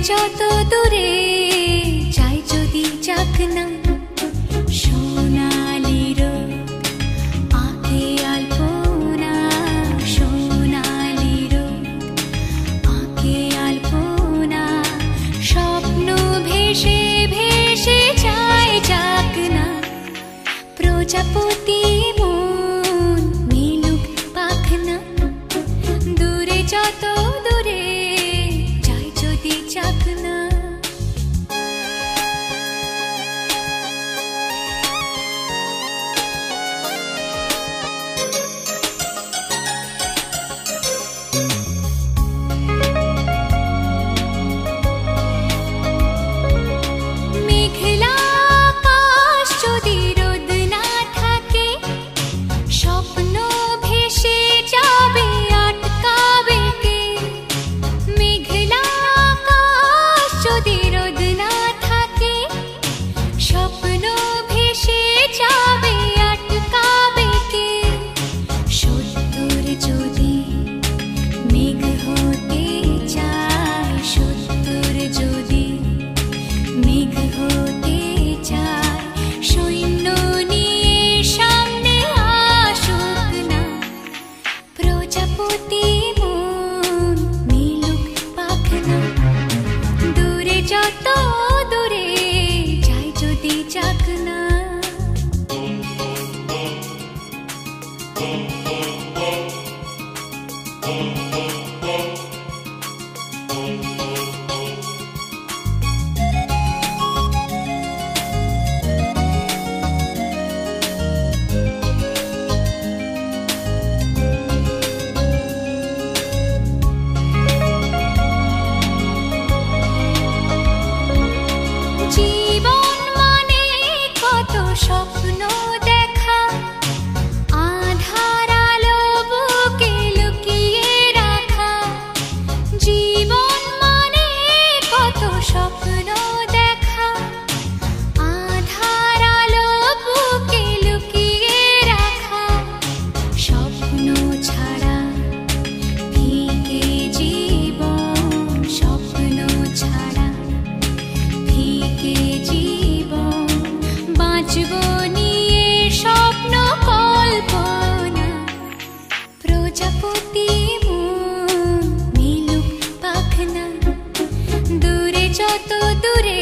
যত দূরে যাই যদি যাক না, সোনালি রোদ আঁকে আলপনা, সোনালি রোদ আঁকে আলপনা, স্বপ্ন ভেসে ভেসে যায় যাক না, প্রজাপতি মন মিলুক পাখনা, দূরে যত দূরে যাক না। মেঘলা আকাশ যদি রোদ না থাকে, স্বপ্ন ভেসে যাবে আটকাবে কে? মেঘলা যদি রোদ না থাকে, স্বপ্ন ভেসে যাবে আটকাবে কে? সত্তর যদি মেঘ হতে চায়, সত্তর যদি মেঘ হতে চায়, সৈন্য নিয়ে সামনে আসুক না, প্রজাপতি মন মিলুক পাখনা, যত দূরে যাই যদি যাক না। জীবন মানে কত স্বপ্ন দেখা, আধার আলো বুকে লুকিয়ে রাখা। জীবন মানে কত স্বপ্ন দেখা, আধার আলো বুকে লুকিয়ে রাখা। স্বপ্ন ছাড়া ফিকে জীবন, স্বপ্ন ছাড়া ফিকে জীবন, বাঁচব নিয়ে স্বপ্ন কল্পনা, প্রজাপতি মন মিলুক পাখনা, দূরে যত দূরে